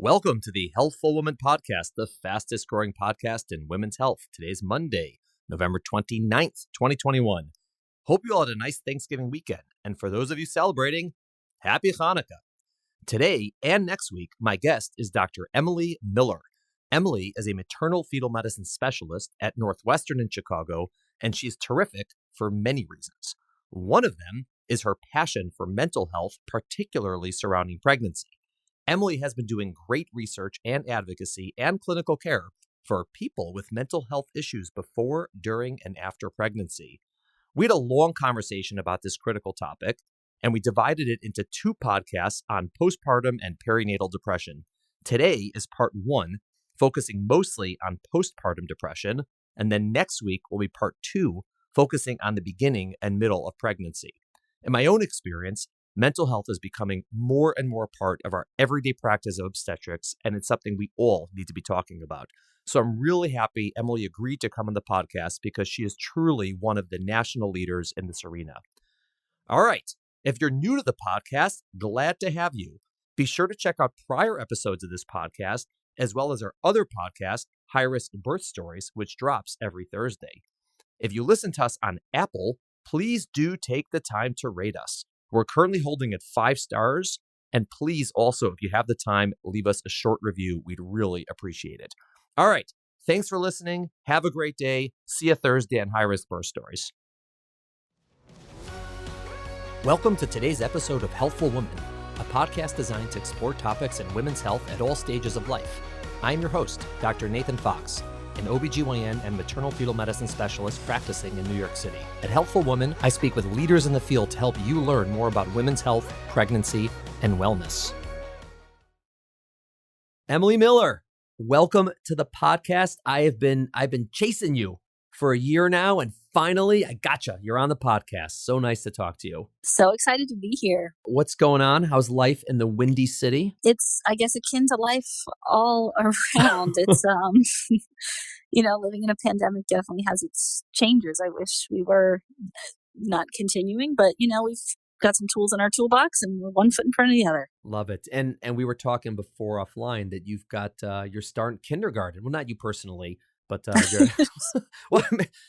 Welcome to the Healthful Woman Podcast, the fastest growing podcast in women's health. Today's Monday, November 29th, 2021. Hope you all had a nice Thanksgiving weekend. And for those of you celebrating, happy Hanukkah. Today and next week, my guest is Dr. Emily Miller. Emily is a maternal fetal medicine specialist at Northwestern in Chicago, and she's terrific for many reasons. One of them is her passion for mental health, particularly surrounding pregnancy. Emily has been doing great research and advocacy and clinical care for people with mental health issues before, during, and after pregnancy. We had a long conversation about this critical topic, and we divided it into two podcasts on postpartum and perinatal depression. Today is part one, focusing mostly on postpartum depression, and then next week will be part two, focusing on the beginning and middle of pregnancy. In my own experience, mental health is becoming more and more part of our everyday practice of obstetrics, and it's something we all need to be talking about. So I'm really happy Emily agreed to come on the podcast because she is truly one of the national leaders in this arena. All right. If you're new to the podcast, glad to have you. Be sure to check out prior episodes of this podcast, as well as our other podcast, High Risk Birth Stories, which drops every Thursday. If you listen to us on Apple, please do take the time to rate us. We're currently holding at 5 stars, and please also, if you have the time, leave us a short review. We'd really appreciate it. All right. Thanks for listening. Have a great day. See you Thursday on High Risk Birth Stories. Welcome to today's episode of Healthful Woman, a podcast designed to explore topics in women's health at all stages of life. I'm your host, Dr. Nathan Fox, an OB-GYN and maternal fetal medicine specialist practicing in New York City. At Healthful Woman, I speak with leaders in the field to help you learn more about women's health, pregnancy, and wellness. Emily Miller, welcome to the podcast. I've been chasing you for a year now, and finally, I gotcha. You're on the podcast. So nice to talk to you. So excited to be here. What's going on? How's life in the Windy City? It's, I guess, akin to life all around. It's, living in a pandemic definitely has its changes. I wish we were not continuing, but, we've got some tools in our toolbox and we're one foot in front of the other. Love it. And we were talking before offline that you've got, you're starting kindergarten. Well, not you personally, but well,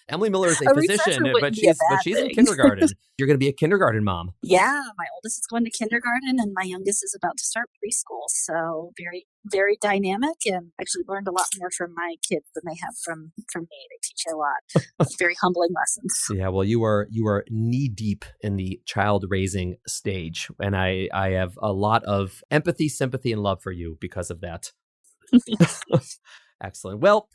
Emily Miller is a physician, but she's in kindergarten. You're going to be a kindergarten mom. Yeah, my oldest is going to kindergarten, and my youngest is about to start preschool. So very, very dynamic, and actually learned a lot more from my kids than they have from me. They teach a lot. Very humbling lessons. Yeah, well, you are knee deep in the child raising stage, and I have a lot of empathy, sympathy, and love for you because of that. Excellent. Well,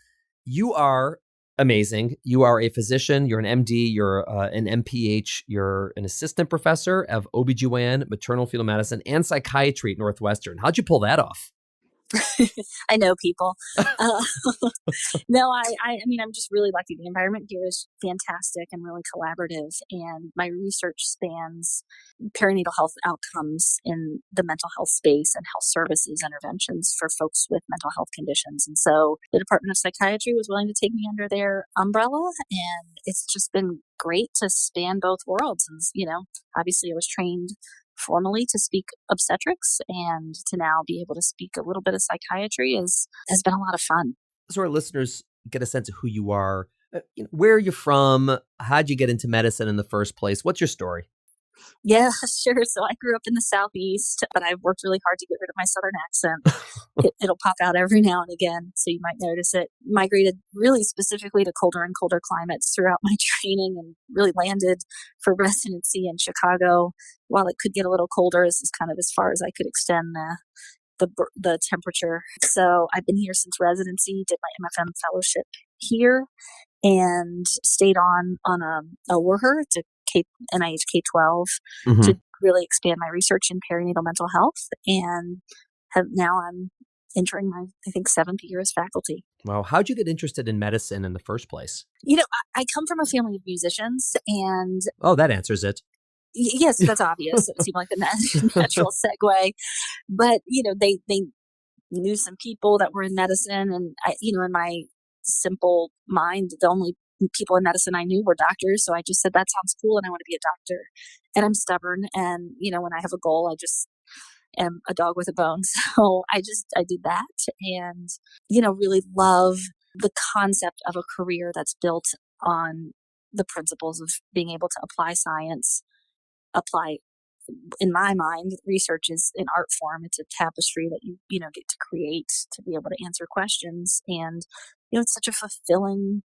you are amazing. You are a physician. You're an MD. You're an MPH. You're an assistant professor of OB-GYN, maternal fetal medicine, and psychiatry at Northwestern. How'd you pull that off? I know people. No, I mean, I'm just really lucky. The environment here is fantastic and really collaborative. And my research spans perinatal health outcomes in the mental health space and health services interventions for folks with mental health conditions. And so the Department of Psychiatry was willing to take me under their umbrella. And it's just been great to span both worlds. And, obviously I was trained formally to speak obstetrics, and to now be able to speak a little bit of psychiatry has been a lot of fun. So our listeners get a sense of who you are. Where are you from? How'd you get into medicine in the first place? What's your story? Yeah, sure. So I grew up in the Southeast, but I've worked really hard to get rid of my Southern accent. It'll pop out every now and again, so you might notice it. Migrated really specifically to colder and colder climates throughout my training, and really landed for residency in Chicago. While it could get a little colder, this is kind of as far as I could extend the temperature. So I've been here since residency, did my MFM fellowship here, and stayed on a worker to NIH K-12 to really expand my research in perinatal mental health. And now I'm entering my, I think, 7th year as faculty. Wow. How'd you get interested in medicine in the first place? I come from a family of musicians, and... Oh, that answers it. Yes, that's obvious. It seemed like a natural segue. But, they knew some people that were in medicine, and in my simple mind, the only people in medicine I knew were doctors. So I just said, that sounds cool, and I want to be a doctor. And I'm stubborn. And, when I have a goal, I just am a dog with a bone. So I did that and, really love the concept of a career that's built on the principles of being able to apply science, apply, in my mind, research is an art form. It's a tapestry that you get to create to be able to answer questions. And, it's such a fulfilling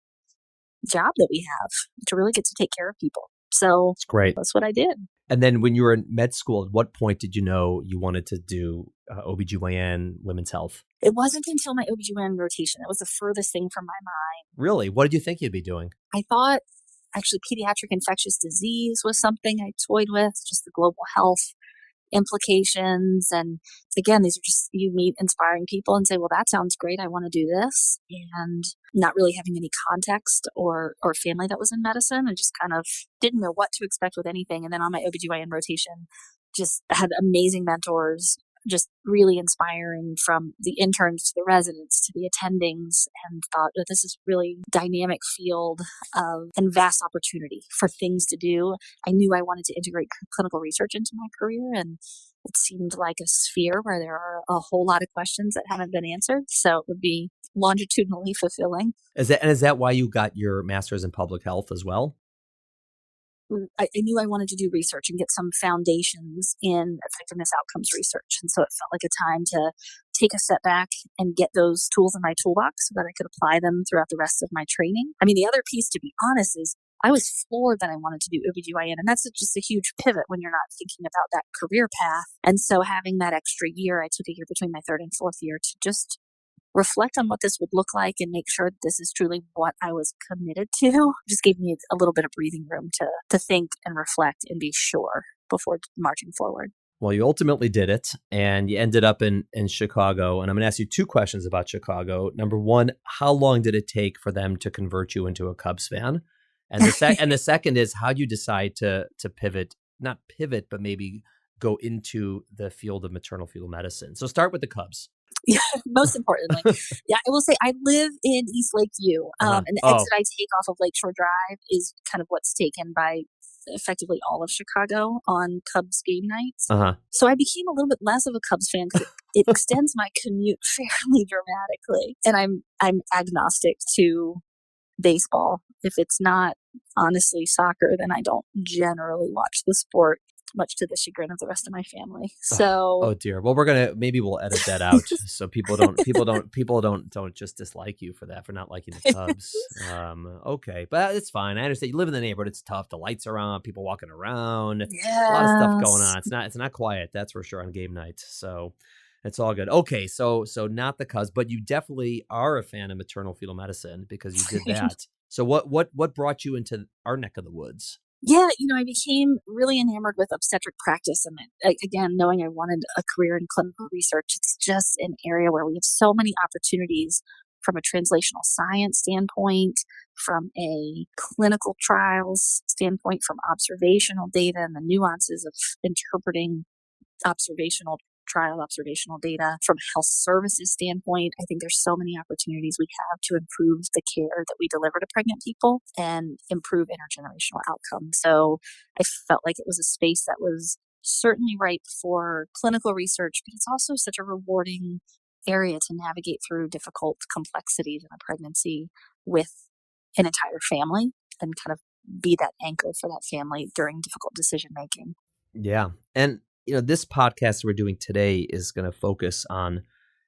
job that we have to really get to take care of people. So It's great. that's what I did. And then when you were in med school, at what point did you know you wanted to do OB-GYN, women's health? It wasn't until my OB-GYN rotation. It was the furthest thing from my mind. Really? What did you think you'd be doing? I thought actually pediatric infectious disease was something I toyed with, just the global health implications. And again, these are just, you meet inspiring people and say, well, that sounds great. I want to do this. And not really having any context or family that was in medicine. I just kind of didn't know what to expect with anything. And then on my OB-GYN rotation, just had amazing mentors, just really inspiring, from the interns to the residents to the attendings, and thought that this is really dynamic field of and vast opportunity for things to do. I knew I wanted to integrate clinical research into my career, and it seemed like a sphere where there are a whole lot of questions that haven't been answered. So it would be longitudinally fulfilling. Is that why you got your master's in public health as well? I knew I wanted to do research and get some foundations in effectiveness outcomes research. And so it felt like a time to take a step back and get those tools in my toolbox so that I could apply them throughout the rest of my training. I mean, the other piece, to be honest, is I was floored that I wanted to do OB-GYN. And that's just a huge pivot when you're not thinking about that career path. And so having that extra year, I took a year between my third and fourth year to just reflect on what this would look like and make sure that this is truly what I was committed to. Just gave me a little bit of breathing room to think and reflect and be sure before marching forward. Well, you ultimately did it, and you ended up in Chicago. And I'm going to ask you two questions about Chicago. Number one, how long did it take for them to convert you into a Cubs fan? And the second is, how do you decide to pivot, not pivot, but maybe go into the field of maternal fetal medicine? So start with the Cubs. Yeah, most importantly. Yeah, I will say I live in East Lakeview, and the exit I take off of Lakeshore Drive is kind of what's taken by effectively all of Chicago on Cubs game nights. So I became a little bit less of a Cubs fan because it extends my commute fairly dramatically. And I'm agnostic to baseball. If it's not honestly soccer, then I don't generally watch the sport, much to the chagrin of the rest of my family. So, oh dear. Well, maybe we'll edit that out so people don't just dislike you for not liking the Cubs. Okay, but it's fine. I understand. You live in the neighborhood. It's tough. The lights are on. People walking around. Yes. A lot of stuff going on. It's not quiet. That's for sure on game night. So it's all good. Okay, so not the Cubs, but you definitely are a fan of maternal fetal medicine because you did that. So what brought you into our neck of the woods? Yeah, I became really enamored with obstetric practice. And again, knowing I wanted a career in clinical research, it's just an area where we have so many opportunities from a translational science standpoint, from a clinical trials standpoint, from observational data and the nuances of interpreting observational data. From health services standpoint, I think there's so many opportunities we have to improve the care that we deliver to pregnant people and improve intergenerational outcomes. So I felt like it was a space that was certainly ripe for clinical research, but it's also such a rewarding area to navigate through difficult complexities in a pregnancy with an entire family and kind of be that anchor for that family during difficult decision making. Yeah. And this podcast we're doing today is going to focus on,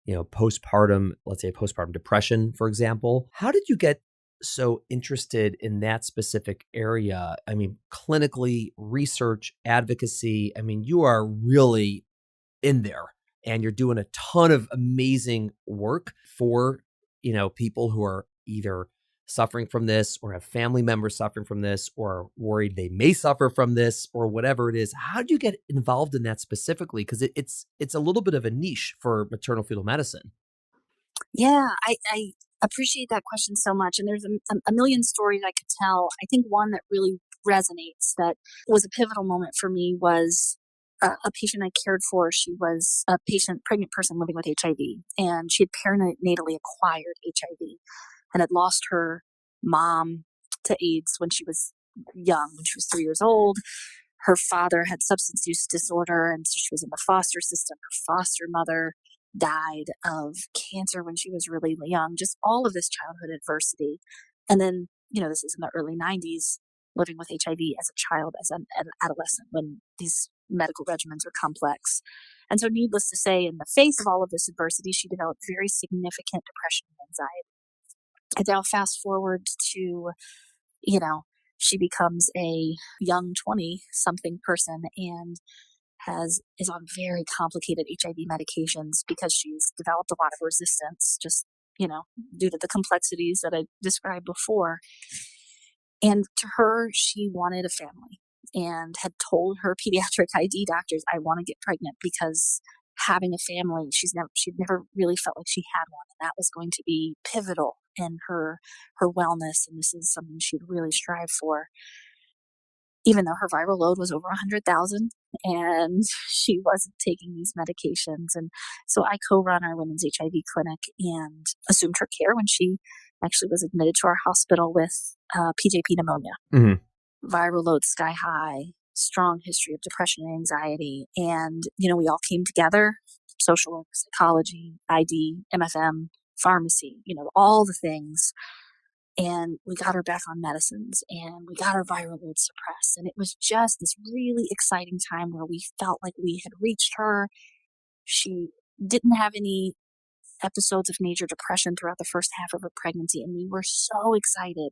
postpartum, let's say postpartum depression, for example. How did you get so interested in that specific area? I mean, clinically, research, advocacy. I mean, you are really in there and you're doing a ton of amazing work for, people who are either suffering from this or have family members suffering from this or are worried they may suffer from this or whatever it is. How do you get involved in that specifically? Because it's a little bit of a niche for maternal fetal medicine. Yeah, I appreciate that question so much. And there's a million stories I could tell. I think one that really resonates that was a pivotal moment for me was a patient I cared for. She was a pregnant person living with HIV, and she had perinatally acquired HIV and had lost her mom to AIDS when she was young, when she was 3 years old. her father had substance use disorder, and so she was in the foster system. Her foster mother died of cancer when she was really young, just all of this childhood adversity. And then, this is in the early 90s, living with HIV as a child, as an adolescent, when these medical regimens are complex. And so needless to say, in the face of all of this adversity, she developed very significant depression and anxiety. And now fast forward to, she becomes a young 20-something person and is on very complicated HIV medications because she's developed a lot of resistance, just, due to the complexities that I described before. And to her, she wanted a family and had told her pediatric ID doctors, I want to get pregnant because having a family, she'd never really felt like she had one. And that was going to be pivotal in her wellness. And this is something she'd really strive for, even though her viral load was over 100,000 and she wasn't taking these medications. And so I co-run our women's HIV clinic and assumed her care when she actually was admitted to our hospital with PJP pneumonia. Mm-hmm. Viral load sky high, strong history of depression and anxiety. And, we all came together, social work, psychology, ID, MFM, pharmacy, all the things. And we got her back on medicines and we got her viral load suppressed. And it was just this really exciting time where we felt like we had reached her. She didn't have any episodes of major depression throughout the first half of her pregnancy. And we were so excited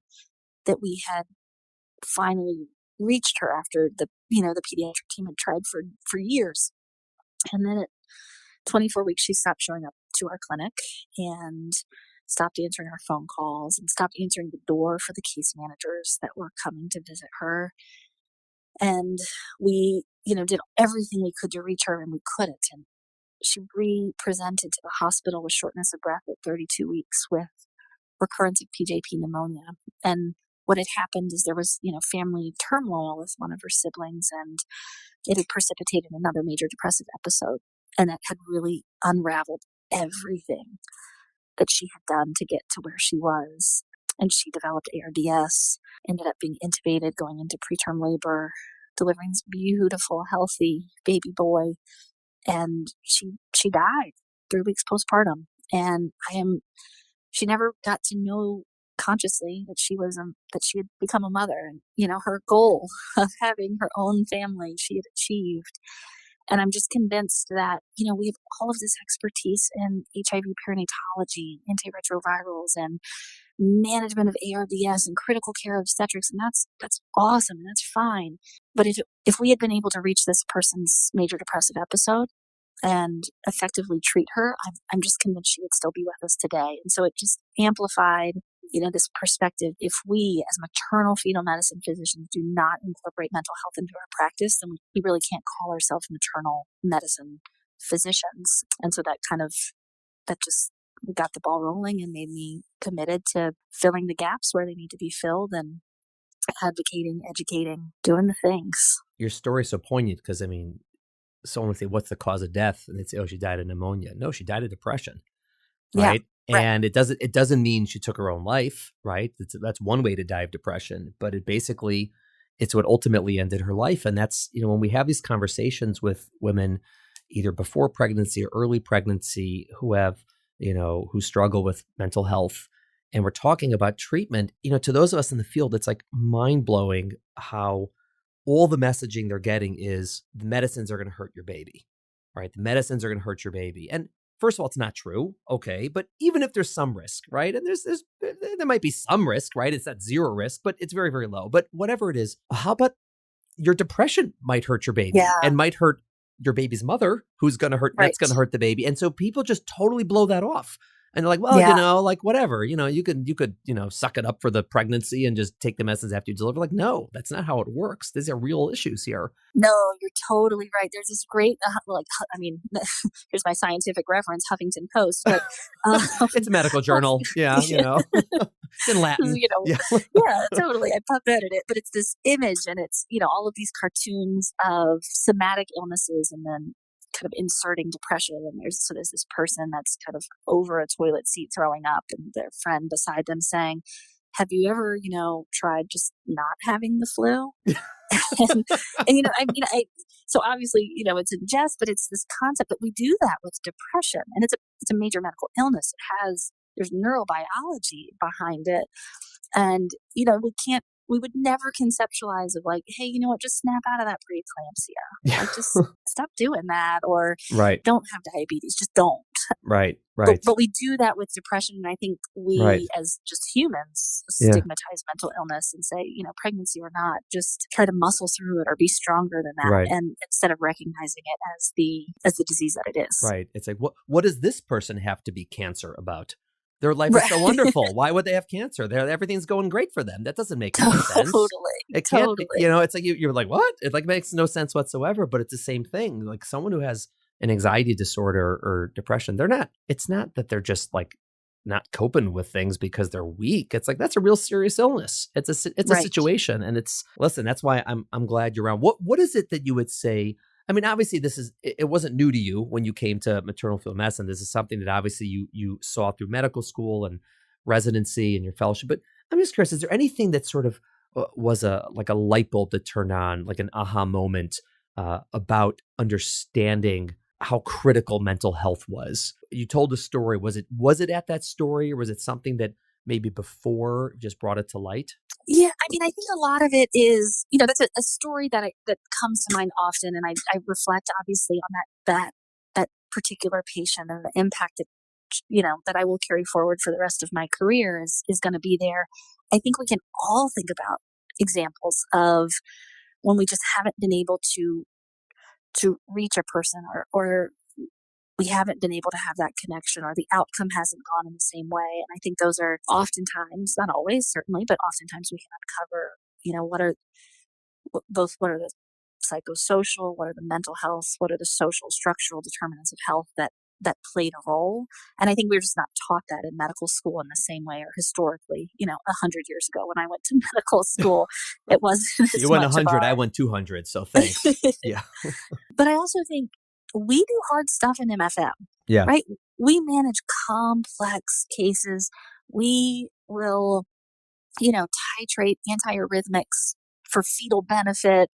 that we had finally reached her after the pediatric team had tried for years. And then at 24 weeks, she stopped showing up to our clinic and stopped answering our phone calls and stopped answering the door for the case managers that were coming to visit her. And we, did everything we could to reach her and we couldn't. And she re-presented to the hospital with shortness of breath at 32 weeks with recurrence of PJP pneumonia. And what had happened is there was, family turmoil with one of her siblings, and it had precipitated another major depressive episode. And that had really unraveled everything that she had done to get to where she was. And she developed ARDS, ended up being intubated, going into preterm labor, delivering this beautiful, healthy baby boy. And she died 3 weeks postpartum. And she never got to know consciously that she had become a mother. And, her goal of having her own family, she had achieved. And I'm just convinced that, we have all of this expertise in HIV perinatology, antiretrovirals, and management of ARDS and critical care obstetrics. And that's awesome. And that's fine. But if we had been able to reach this person's major depressive episode and effectively treat her, I'm just convinced she would still be with us today. And so it just amplified, this perspective. If we as maternal fetal medicine physicians do not incorporate mental health into our practice, then we really can't call ourselves maternal medicine physicians. And so that just got the ball rolling and made me committed to filling the gaps where they need to be filled and advocating, educating, doing the things. Your story is so poignant because, someone would say, what's the cause of death? And they'd say, oh, she died of pneumonia. No, she died of depression. Right. Yeah, right. And it doesn't mean she took her own life. Right. That's one way to die of depression. But it's what ultimately ended her life. And that's, when we have these conversations with women, either before pregnancy or early pregnancy, who have, who struggle with mental health, and we're talking about treatment, to those of us in the field, it's like mind blowing how all the messaging they're getting is the medicines are going to hurt your baby, right? The medicines are going to hurt your baby. And first of all, it's not true. Okay. But even if there's some risk, right? And there might be some risk, right? It's not zero risk, but it's very, very low. But whatever it is, how about your depression might hurt your baby and might hurt your baby's mother, who's going to hurt, that's going to hurt the baby. And so people just totally blow that off. And they're like, well, whatever, you could, suck it up for the pregnancy and just take the medicines after you deliver. Like, no, that's not how it works. These are real issues here. No, you're totally right. There's this great, here's my scientific reference, Huffington Post, but it's a medical journal. Yeah. It's in Latin. Yeah, totally. I puppeted it, but it's this image and it's, all of these cartoons of somatic illnesses and then kind of inserting depression. And there's this person that's kind of over a toilet seat throwing up and their friend beside them saying, have you ever, tried just not having the flu? and so obviously, it's in jest, but it's this concept that we do that with depression, and it's a major medical illness. There's neurobiology behind it, and we would never conceptualize of like, hey, you know what, just snap out of that preeclampsia, Yeah. like just stop doing that, or Right. don't have diabetes, just don't. Right. But, Right. but we do that with depression, and I think Right. we, as just humans, Yeah. stigmatize mental illness and say, pregnancy or not, just try to muscle through it or be stronger than that, Right. and instead of recognizing it as the disease that it is. Right. It's like, what does this person have to be cancer about? Their life Right. is so wonderful. Why would they have cancer? Everything's going great for them. That doesn't make any sense. It can't. Totally. It's like you're like, what? It like makes no sense whatsoever. But it's the same thing. Like someone who has an anxiety disorder or depression, it's not that they're just like not coping with things because they're weak. It's like, that's a real serious illness. It's a Right. situation. And listen, that's why I'm glad you're around. What is it that you would say? I mean, obviously it wasn't new to you when you came to maternal fetal medicine. This is something that obviously you saw through medical school and residency and your fellowship. But I'm just curious, is there anything that sort of was like a light bulb that turned on, like an aha moment about understanding how critical mental health was? You told a story. Was it at that story, or was it something that maybe before just brought it to light? Yeah, I mean, I think a lot of it is, that's a story that comes to mind often, and I reflect obviously on that particular patient and the impact that I will carry forward for the rest of my career is going to be there. I think we can all think about examples of when we just haven't been able to reach a person, or we haven't been able to have that connection, or the outcome hasn't gone in the same way. And I think those are oftentimes, not always certainly, but oftentimes we can uncover, what are the psychosocial, what are the mental health, what are the social structural determinants of health that played a role. And I think we're just not taught that in medical school in the same way, or historically, 100 years ago when I went to medical school, it wasn't as You went much 100, of I went 200. So thanks. Yeah. But I also think we do hard stuff in MFM, Yeah. right? We manage complex cases. We will, titrate antiarrhythmics for fetal benefit,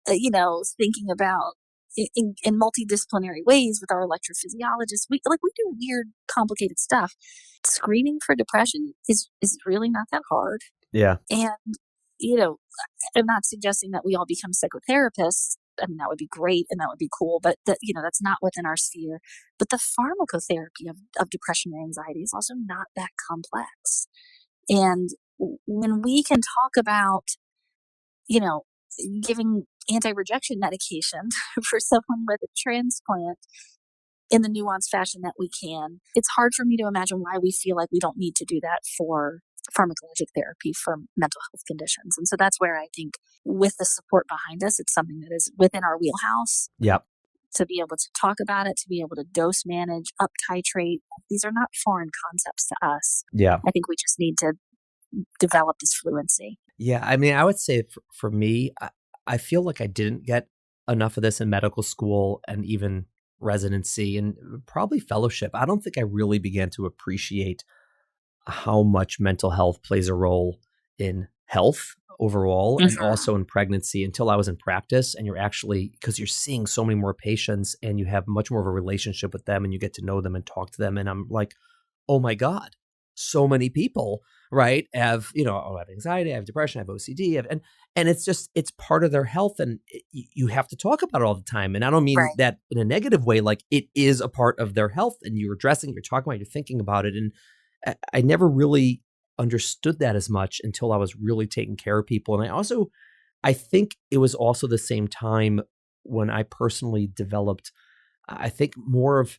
thinking about in multidisciplinary ways with our electrophysiologists. We do weird, complicated stuff. Screening for depression is really not that hard. Yeah. And, I'm not suggesting that we all become psychotherapists. I mean, that would be great and that would be cool, but that's not within our sphere. But the pharmacotherapy of depression and anxiety is also not that complex. And when we can talk about, giving anti-rejection medication for someone with a transplant in the nuanced fashion that we can, it's hard for me to imagine why we feel like we don't need to do that for pharmacologic therapy for mental health conditions. And so that's where I think with the support behind us, it's something that is within our wheelhouse. Yep. To be able to talk about it, to be able to dose manage, up titrate. These are not foreign concepts to us. Yeah. I think we just need to develop this fluency. Yeah. I mean, I would say for me, I feel like I didn't get enough of this in medical school and even residency and probably fellowship. I don't think I really began to appreciate how much mental health plays a role in health overall, and also in pregnancy until I was in practice. And you're actually, because you're seeing so many more patients and you have much more of a relationship with them and you get to know them and talk to them. And I'm like, oh my God, so many people, right, have, I have anxiety, I have depression, I have OCD, and it's part of their health, and you have to talk about it all the time. And I don't mean that in a negative way, like it is a part of their health, and you're addressing it, you're talking about it, you're thinking about it. And I never really understood that as much until I was really taking care of people. And I think it was also the same time when I personally developed, I think, more of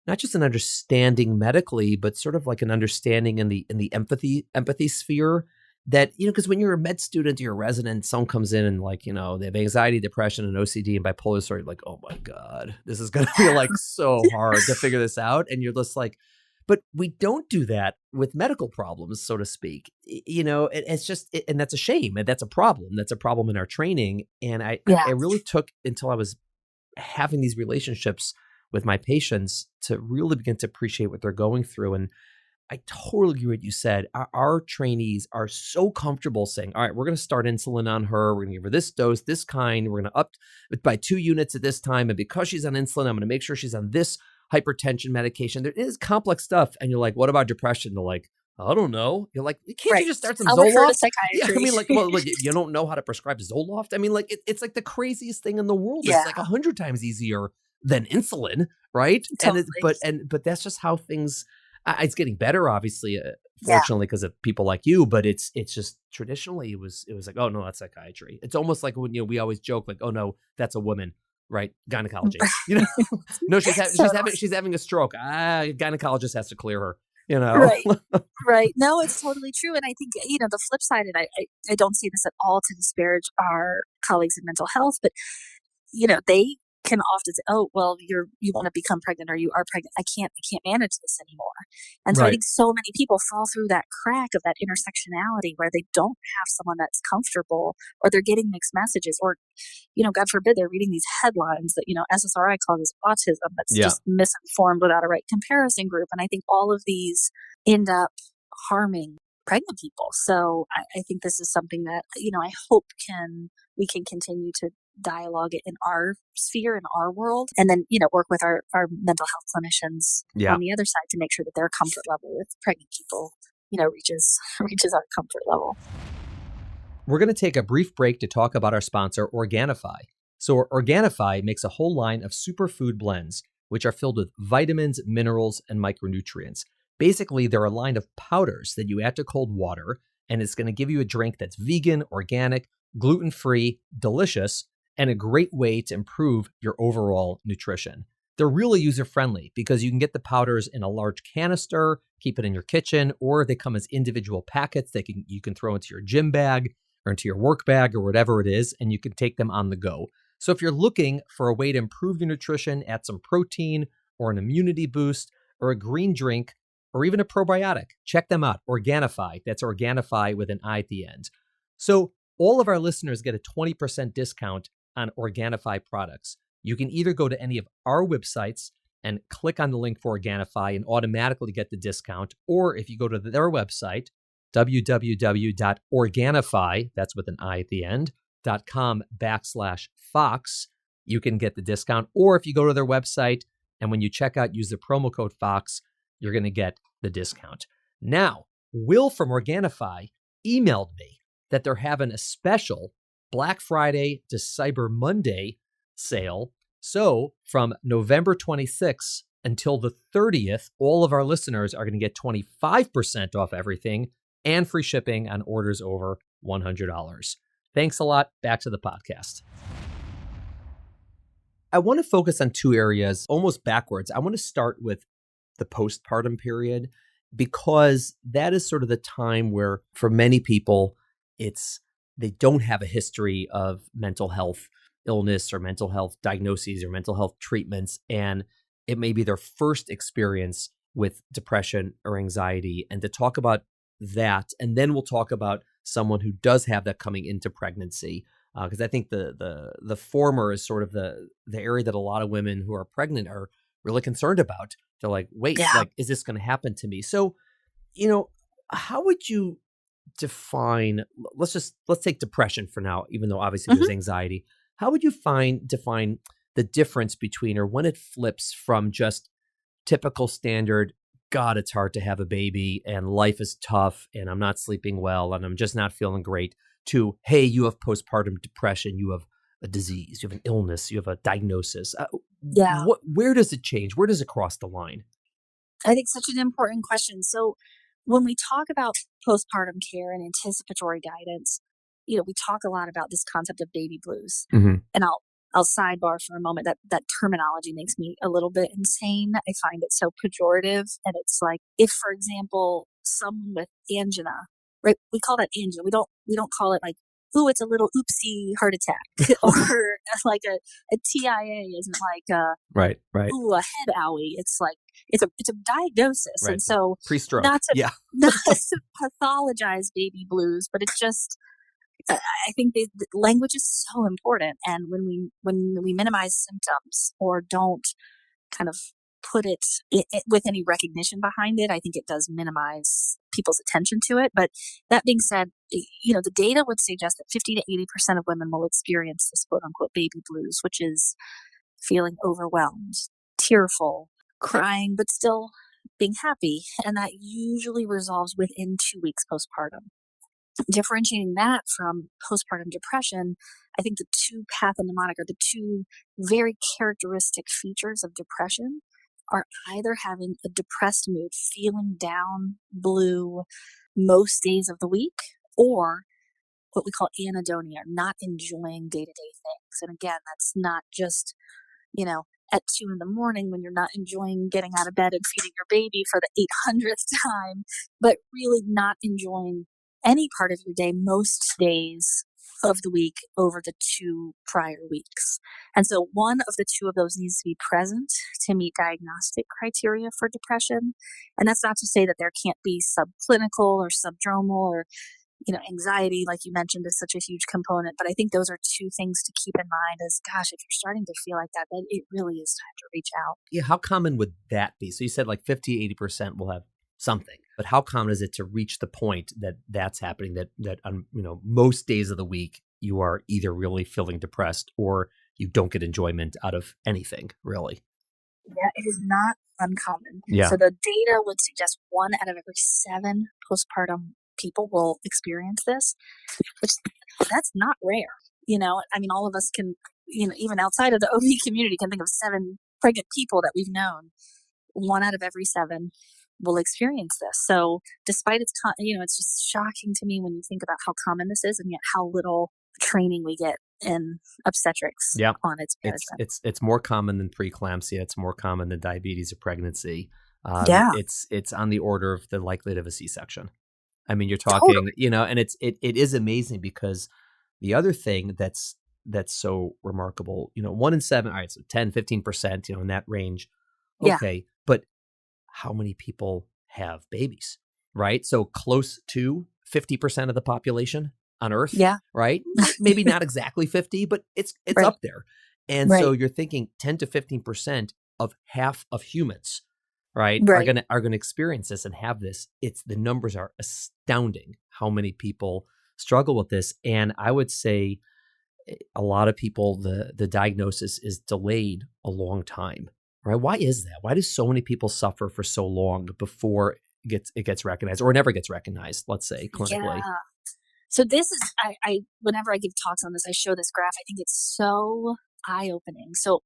not just an understanding medically, but sort of like an understanding in the empathy sphere that, because when you're a med student, you're a resident, someone comes in and like, they have anxiety, depression, and OCD and bipolar disorder, like, oh my God, this is going to be like so hard to figure this out. And you're just like, but we don't do that with medical problems, so to speak. It's just, and that's a shame. And that's a problem. That's a problem in our training. And I really took until I was having these relationships with my patients to really begin to appreciate what they're going through. And I totally agree with what you said. Our trainees are so comfortable saying, all right, we're going to start insulin on her. We're going to give her this dose, this kind. We're going to up it by 2 units at this time. And because she's on insulin, I'm going to make sure she's on this hypertension medication. There is complex stuff. And you're like, what about depression? They're like, I don't know. You're like, can't you just start some I'll Zoloft? refer to psychiatry. Yeah, I mean, like, well, you don't know how to prescribe Zoloft? I mean, like, it's like the craziest thing in the world. Yeah. It's like 100 times easier than insulin, right? Totally. But that's just how things. It's getting better, obviously, fortunately, because of people like you. But it's just traditionally it was like, oh no, that's psychiatry. It's almost like when we always joke like, oh no, that's a woman, right? Gynecology, no, she's having a stroke. Gynecologist has to clear her. Right. No, it's totally true. And I think, the flip side, and I don't see this at all to disparage our colleagues in mental health, but, they can often say, oh, well, you want to become pregnant or you are pregnant. I can't manage this anymore. And so I think so many people fall through that crack of that intersectionality where they don't have someone that's comfortable, or they're getting mixed messages, or, God forbid, they're reading these headlines that, SSRI calls autism, that's just misinformed without a right comparison group. And I think all of these end up harming pregnant people. So I think this is something that, I hope we can continue to dialogue it in our sphere, in our world, and then, work with our mental health clinicians on the other side to make sure that their comfort level with pregnant people, reaches our comfort level. We're going to take a brief break to talk about our sponsor, Organifi. So Organifi makes a whole line of superfood blends, which are filled with vitamins, minerals, and micronutrients. Basically, they're a line of powders that you add to cold water, and it's going to give you a drink that's vegan, organic, gluten-free, delicious, and a great way to improve your overall nutrition. They're really user-friendly because you can get the powders in a large canister, keep it in your kitchen, or they come as individual packets that you can throw into your gym bag or into your work bag or whatever it is, and you can take them on the go. So if you're looking for a way to improve your nutrition, add some protein or an immunity boost or a green drink or even a probiotic, check them out. Organifi. That's Organifi with an I at the end. So all of our listeners get a 20% discount on Organifi products. You can either go to any of our websites and click on the link for Organifi and automatically get the discount, or if you go to their website, www.organifi, that's with an I at the end, .com/Fox, you can get the discount. Or if you go to their website and when you check out, use the promo code Fox, you're going to get the discount. Now, Will from Organifi emailed me that they're having a special Black Friday to Cyber Monday sale. So from November 26th until the 30th, all of our listeners are going to get 25% off everything and free shipping on orders over $100. Thanks a lot. Back to the podcast. I want to focus on 2 areas, almost backwards. I want to start with the postpartum period, because that is sort of the time where, for many people, they don't have a history of mental health illness or mental health diagnoses or mental health treatments. And it may be their first experience with depression or anxiety. And to talk about that, and then we'll talk about someone who does have that coming into pregnancy. Because I think the former is sort of the area that a lot of women who are pregnant are really concerned about. They're like, wait, is this going to happen to me? So, how would you define, let's take depression for now, even though obviously there's anxiety. How would you define the difference between, or when it flips from just typical standard, God, it's hard to have a baby and life is tough and I'm not sleeping well and I'm just not feeling great, to, hey, you have postpartum depression, you have a disease, you have an illness, you have a diagnosis. Where does it change? Where does it cross the line? I think such an important question. So when we talk about postpartum care and anticipatory guidance, we talk a lot about this concept of baby blues. Mm-hmm. And I'll sidebar for a moment that terminology makes me a little bit insane. I find it so pejorative. And it's like, if, for example, someone with angina, right? We call that angina. We don't call it like, ooh, it's a little oopsie heart attack, or like a TIA isn't like right. Ooh, a head owie. It's like it's a diagnosis, right. And so pre-stroke, not to pathologize baby blues, but it's just I think the language is so important, and when we minimize symptoms or don't kind of put it with any recognition behind it, I think it does minimize people's attention to it. But that being said, the data would suggest that 50 to 80% of women will experience this quote unquote baby blues, which is feeling overwhelmed, tearful, crying, but still being happy. And that usually resolves within 2 weeks postpartum. Differentiating that from postpartum depression, I think the two pathognomonic or the two very characteristic features of depression are either having a depressed mood, feeling down, blue most days of the week, or what we call anhedonia, not enjoying day-to-day things. And again, that's not just, at 2 a.m. when you're not enjoying getting out of bed and feeding your baby for the 800th time, but really not enjoying any part of your day most days of the week over the 2 prior weeks. And so one of the two of those needs to be present to meet diagnostic criteria for depression. And that's not to say that there can't be subclinical or subdromal or anxiety, like you mentioned, is such a huge component. But I think those are two things to keep in mind is, gosh, if you're starting to feel like that, then it really is time to reach out. Yeah. How common would that be? So you said like 50, 80% will have something, but how common is it to reach the point that that's happening, that on, most days of the week, you are either really feeling depressed or you don't get enjoyment out of anything, really? Yeah, it is not uncommon. Yeah. So the data would suggest 1 out of every 7 postpartum people will experience this, which that's not rare. All of us can, even outside of the OB community, can think of 7 pregnant people that we've known. 1 out of every 7 will experience this. So despite it's just shocking to me when you think about how common this is and yet how little training we get in obstetrics on its management. It's more common than preeclampsia. It's more common than diabetes or pregnancy. It's on the order of the likelihood of a C-section. I mean, you're talking, totally. And it is amazing because the other thing that's so remarkable, 1 in 7, all right, so 10, 15%, in that range. Okay. Yeah. But how many people have babies, right? So close to 50% of the population on Earth, right? Maybe not exactly 50, but it's right. Up there. And so you're thinking 10 to 15% of half of humans, right. are gonna experience this and have this. The numbers are astounding how many people struggle with this. And I would say a lot of people, the diagnosis is delayed a long time, right? Why is that? Why do so many people suffer for so long before it gets recognized or never gets recognized, let's say, clinically? Yeah. So this is, I whenever I give talks on this, I show this graph. I think it's so eye-opening. So,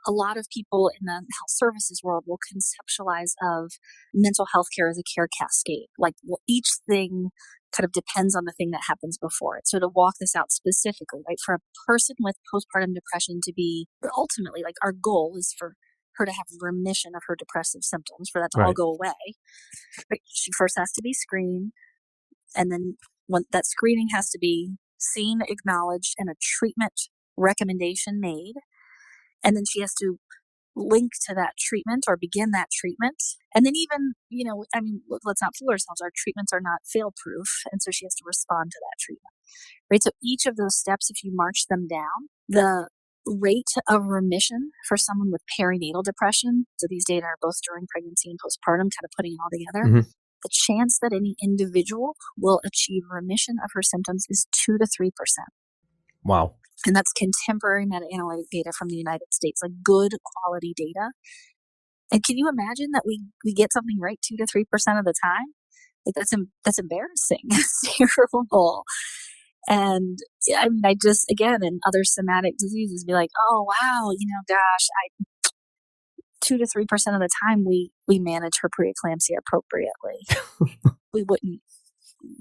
a lot of people in the health services world will conceptualize of mental health care as a care cascade. Like, each thing kind of depends on the thing that happens before it. So to walk this out specifically, right, for a person with postpartum depression to be ultimately, like, our goal is for her to have remission of her depressive symptoms, for that to all go away. Right? She first has to be screened, and then when that screening has to be seen, acknowledged, and a treatment recommendation made. And then she has to link to that treatment or begin that treatment. And then even, let's not fool ourselves. Our treatments are not fail-proof. And so she has to respond to that treatment, right? So each of those steps, if you march them down, the rate of remission for someone with perinatal depression, so these data are both during pregnancy and postpartum, kind of putting it all together, the chance that any individual will achieve remission of her symptoms is 2 to 3%. Wow. And that's contemporary meta-analytic data from the United States, like good quality data. And can you imagine that we get something right 2 to 3% of the time? Like, that's embarrassing. It's terrible. And I just, again, in other somatic diseases, be like, oh, wow, gosh, 2 to 3% of the time we manage her preeclampsia appropriately. We wouldn't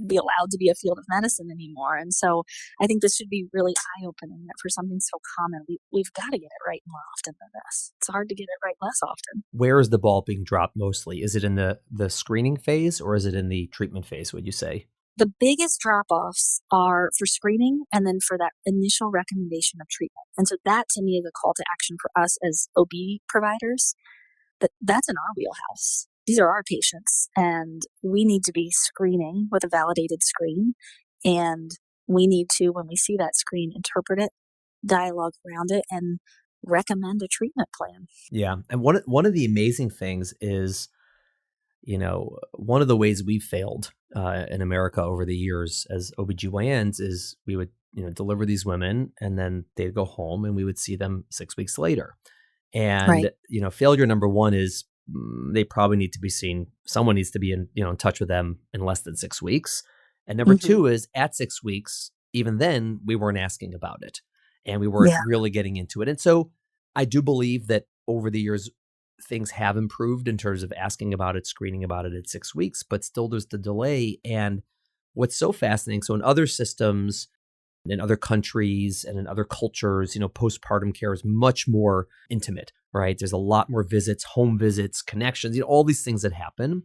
be allowed to be a field of medicine anymore. And so I think this should be really eye-opening that for something so common, we've got to get it right more often than this. It's hard to get it right less often. Where is the ball being dropped mostly? Is it in the screening phase or is it in the treatment phase, would you say? The biggest drop-offs are for screening and then for that initial recommendation of treatment. And so that to me is a call to action for us as OB providers. That's in our wheelhouse. These are our patients, and we need to be screening with a validated screen. And we need to, when we see that screen, interpret it, dialogue around it, and recommend a treatment plan. Yeah. And one of the amazing things is, one of the ways we've failed in America over the years as OB-GYNs is we would, deliver these women and then they'd go home and we would see them 6 weeks later. And, Right. Failure number one is they probably need to be seen. Someone needs to be in touch with them in less than 6 weeks. And number Mm-hmm. two is at 6 weeks, even then we weren't asking about it and we weren't Yeah. really getting into it. And so I do believe that over the years, things have improved in terms of asking about it, screening about it at 6 weeks, but still there's the delay. And what's so fascinating, so in other systems, in other countries and in other cultures, postpartum care is much more intimate, right? There's a lot more visits, home visits, connections, all these things that happen.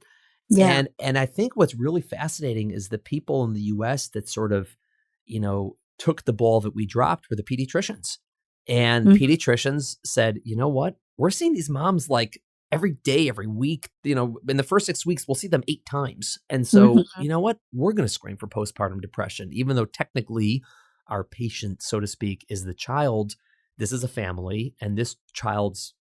Yeah. And I think what's really fascinating is the people in the US that sort of, took the ball that we dropped were the pediatricians. And Mm-hmm. pediatricians said, you know what? We're seeing these moms like every day, every week, in the first 6 weeks, we'll see them 8 times. And so, Mm-hmm. you know what? We're going to screen for postpartum depression, even though technically our patient, so to speak, is the child. This is a family, and this child's,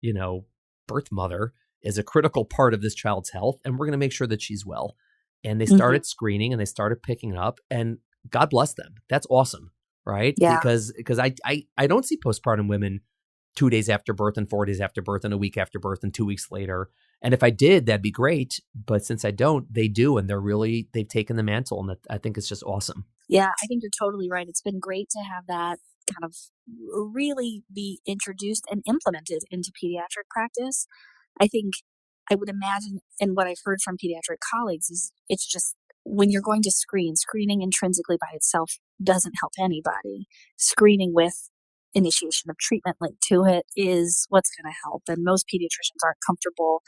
birth mother is a critical part of this child's health, and we're going to make sure that she's well. And they started screening and they started picking it up, and God bless them. That's awesome, right? Yeah. Because I don't see postpartum women 2 days after birth and 4 days after birth and a week after birth and 2 weeks later. And if I did, that'd be great. But since I don't, they do. And they've taken the mantle. And I think it's just awesome. Yeah, I think you're totally right. It's been great to have that kind of really be introduced and implemented into pediatric practice. I think I would imagine, and what I've heard from pediatric colleagues is it's just when you're going to screening intrinsically by itself doesn't help anybody. Screening with initiation of treatment linked to it is what's going to help. And most pediatricians aren't comfortable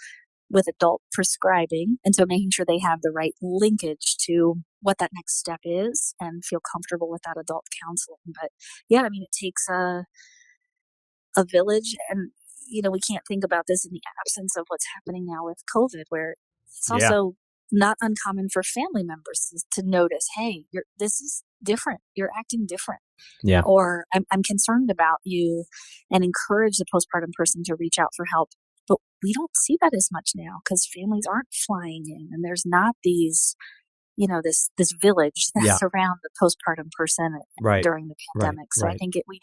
with adult prescribing. And so making sure they have the right linkage to what that next step is and feel comfortable with that adult counseling. But yeah, I mean, it takes a village, and we can't think about this in the absence of what's happening now with COVID, where it's also not uncommon for family members to notice, hey, this is different. You're acting different. Yeah. Or I'm concerned about you, and encourage the postpartum person to reach out for help. But we don't see that as much now because families aren't flying in, and there's not these, this village that's around the postpartum person during the pandemic. So I think we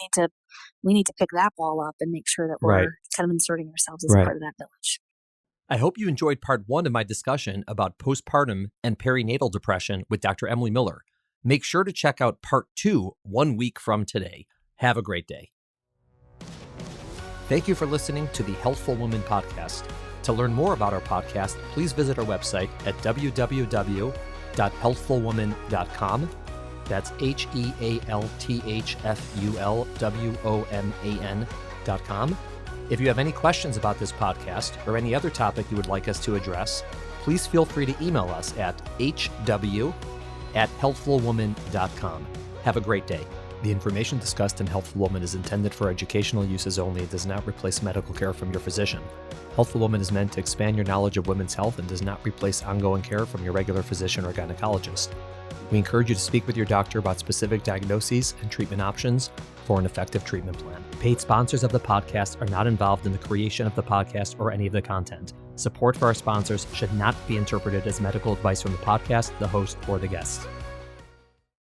need to pick that ball up and make sure that we're kind of inserting ourselves as a part of that village. I hope you enjoyed part 1 of my discussion about postpartum and perinatal depression with Dr. Emily Miller. Make sure to check out part 2 1 week from today. Have a great day. Thank you for listening to the Healthful Woman podcast. To learn more about our podcast, please visit our website at www.healthfulwoman.com. That's HEALTHFULWOMAN.com. If you have any questions about this podcast or any other topic you would like us to address, please feel free to email us at hw@healthfulwoman.com. Have a great day. The information discussed in Healthful Woman is intended for educational uses only and does not replace medical care from your physician. Healthful Woman is meant to expand your knowledge of women's health and does not replace ongoing care from your regular physician or gynecologist. We encourage you to speak with your doctor about specific diagnoses and treatment options for an effective treatment plan. Paid sponsors of the podcast are not involved in the creation of the podcast or any of the content. Support for our sponsors should not be interpreted as medical advice from the podcast, the host, or the guests.